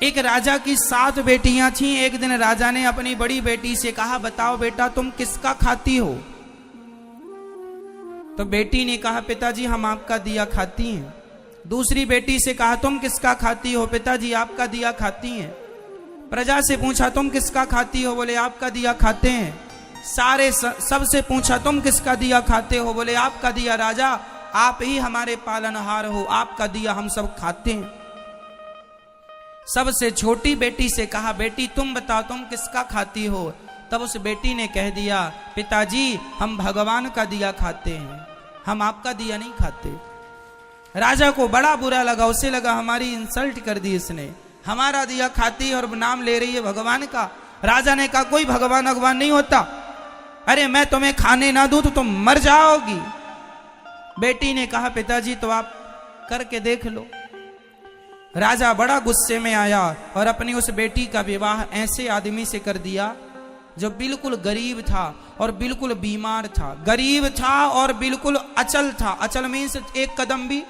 एक राजा की 7 बेटियां थीं। एक दिन राजा ने अपनी बड़ी बेटी से कहा, बताओ बेटा तुम किसका खाती हो? तो बेटी ने कहा, पिताजी हम आपका दिया खाती हैं। दूसरी बेटी से कहा, तुम किसका खाती हो? पिताजी आपका दिया खाती हैं। प्रजा से पूछा, तुम किसका खाती हो? बोले आपका दिया खाते हैं। सबसे पूछा, तुम किसका दिया खाते हो? बोले आपका दिया। राजा आप ही हमारे पालनहार हो, आपका दिया हम सब खाते हैं। सबसे छोटी बेटी से कहा, बेटी तुम बताओ तुम किसका खाती हो? तब उस बेटी ने कह दिया, पिताजी हम भगवान का दिया खाते हैं, हम आपका दिया नहीं खाते। राजा को बड़ा बुरा लगा, उसे लगा हमारी इंसल्ट कर दी इसने, हमारा दिया खाती है और नाम ले रही है भगवान का। राजा ने कहा, कोई भगवान भगवान नहीं होता, अरे मैं तुम्हें खाने ना दूं तो तुम मर जाओगी। बेटी ने कहा, पिताजी तो आप करके देख लो। राजा बड़ा गुस्से में आया और अपनी उस बेटी का विवाह ऐसे आदमी से कर दिया जो बिल्कुल गरीब था और बिल्कुल बीमार था। गरीब था और बिल्कुल अचल था। अचल मीन्स एक कदम भी।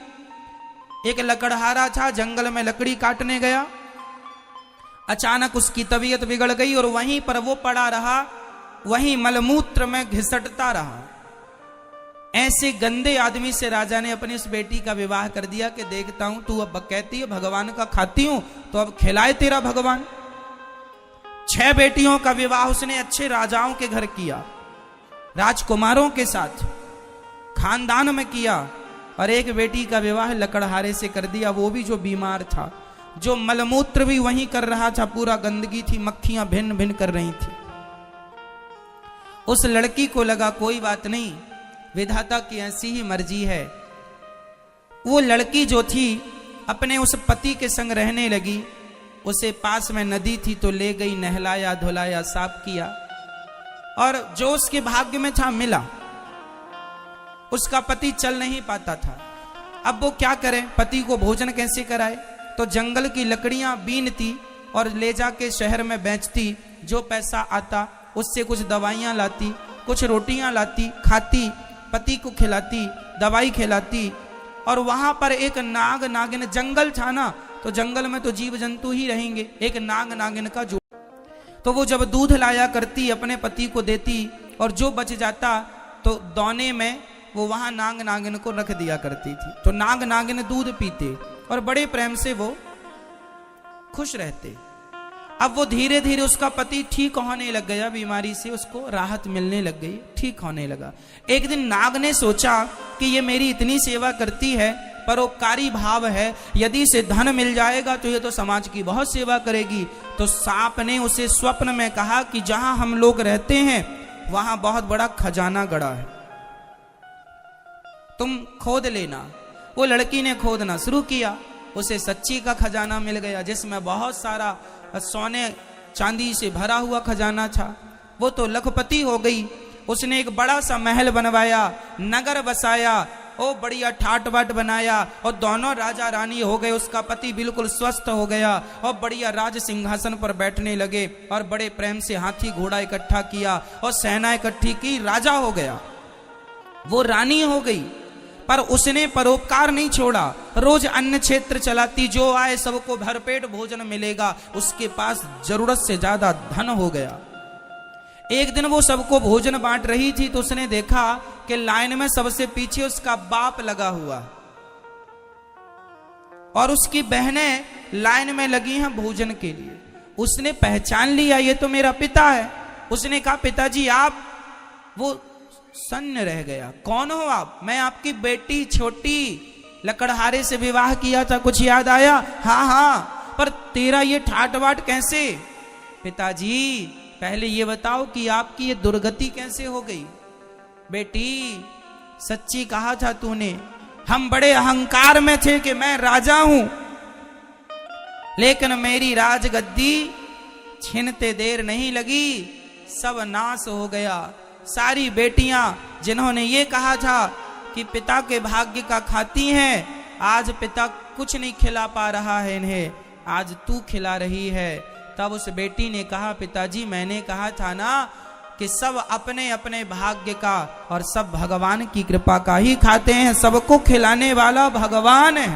एक लकड़हारा था, जंगल में लकड़ी काटने गया, अचानक उसकी तबीयत बिगड़ गई और वहीं पर वो पड़ा रहा, वहीं मलमूत्र में घिसटता रहा। ऐसे गंदे आदमी से राजा ने अपनी उस बेटी का विवाह कर दिया कि देखता हूं तू अब कहती है भगवान का खाती हूं तो अब खिलाए तेरा भगवान। 6 बेटियों का विवाह उसने अच्छे राजाओं के घर किया, राजकुमारों के साथ खानदान में किया, और एक बेटी का विवाह लकड़हारे से कर दिया, वो भी जो बीमार था, जो मलमूत्र भी वहीं कर रहा था, पूरा गंदगी थी, मक्खियां भिन्न भिन्न कर रही थी। उस लड़की को लगा कोई बात नहीं, विधाता की ऐसी ही मर्जी है। वो लड़की जो थी अपने उस पति के संग रहने लगी। उसे पास में नदी थी तो ले गई, नहलाया धुलाया साफ किया, और जो उसके भाग्य में था मिला। उसका पति चल नहीं पाता था, अब वो क्या करे, पति को भोजन कैसे कराए? तो जंगल की लकड़ियां बीनती और ले जाके शहर में बेचती, जो पैसा आता उससे कुछ दवाइयां लाती, कुछ रोटियां लाती, खाती, पति को खिलाती, दवाई खिलाती। और वहां पर एक नाग नागिन, जंगल था ना तो जंगल में तो जीव जंतु ही रहेंगे, एक नाग नागिन का जो, तो वो जब दूध लाया करती अपने पति को देती, और जो बच जाता तो दौने में वो वहां नाग नागिन को रख दिया करती थी। तो नाग नागिन दूध पीते और बड़े प्रेम से वो खुश रहते। अब वो धीरे धीरे उसका पति ठीक होने लग गया, बीमारी से उसको राहत मिलने लग गई, ठीक होने लगा। एक दिन नाग ने सोचा कि ये मेरी इतनी सेवा करती है, परोपकारी भाव है, यदि इसे धन मिल जाएगा तो ये तो समाज की बहुत सेवा करेगी। तो सांप ने उसे स्वप्न में कहा कि जहां हम लोग रहते हैं वहां बहुत बड़ा खजाना गड़ा है, तुम खोद लेना। वो लड़की ने खोदना शुरू किया, उसे सच्ची का खजाना मिल गया, जिसमें बहुत सारा सोने चांदी से भरा हुआ खजाना था। वो तो लखपति हो गई। उसने एक बड़ा सा महल बनवाया, नगर बसाया, ओ बढ़िया ठाट बाट बनाया, और दोनों राजा रानी हो गए। उसका पति बिल्कुल स्वस्थ हो गया और बढ़िया राज सिंहासन पर बैठने लगे, और बड़े प्रेम से हाथी घोड़ा इकट्ठा किया और सेना इकट्ठी की, राजा हो गया, वो रानी हो गई। पर उसने परोपकार नहीं छोड़ा, रोज अन्न क्षेत्र चलाती, जो आए सबको भरपेट भोजन मिलेगा, उसके पास जरूरत से ज्यादा धन हो गया। एक दिन वो सबको भोजन बांट रही थी तो उसने देखा कि लाइन में सबसे पीछे उसका बाप लगा हुआ और उसकी बहनें लाइन में लगी हैं भोजन के लिए। उसने पहचान लिया ये तो मेरा पिता है। उसने कहा, पिताजी आप? वो सन्न रह गया, कौन हो आप? मैं आपकी बेटी छोटी, लकड़हारे से विवाह किया था, कुछ याद आया? हाँ हाँ, पर तेरा ये ठाट बाट कैसे? पिताजी पहले ये बताओ कि आपकी ये दुर्गति कैसे हो गई? बेटी सच्ची कहा था तूने, हम बड़े अहंकार में थे कि मैं राजा हूं, लेकिन मेरी राजगद्दी छीनते देर नहीं लगी, सब नाश हो गया। सारी बेटियां जिन्होंने ये कहा था कि पिता के भाग्य का खाती हैं, आज पिता कुछ नहीं खिला पा रहा है इन्हें, आज तू खिला रही है। तब उस बेटी ने कहा, पिताजी मैंने कहा था ना कि सब अपने अपने भाग्य का और सब भगवान की कृपा का ही खाते हैं, सबको खिलाने वाला भगवान है।